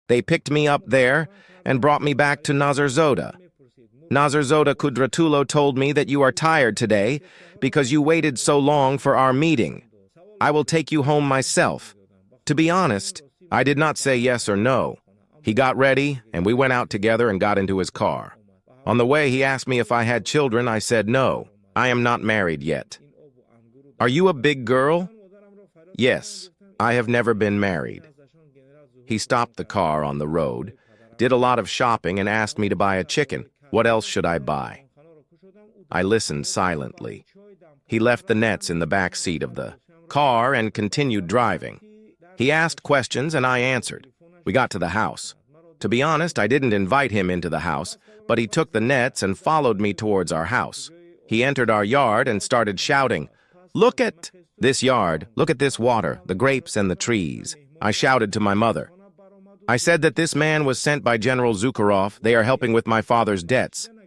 They picked me up there and brought me back to Nazarzoda. Nazarzoda Kudratullo told me that you are tired today because you waited so long for our meeting. I will take you home myself. To be honest, I did not say yes or no. He got ready, and we went out together and got into his car. On the way, he asked me if I had children. I said no. I am not married yet. Are you a big girl? Yes, I have never been married. He stopped the car on the road, did a lot of shopping, and asked me to buy a chicken. What else should I buy? I listened silently. He left the nets in the back seat of the car and continued driving. He asked questions and I answered. We got to the house. To be honest, I didn't invite him into the house, but he took the nets and followed me towards our house. He entered our yard and started shouting, "Look at this yard, look at this water, the grapes and the trees." I shouted to my mother. I said that this man was sent by General Zukorov. They are helping with my father's debts.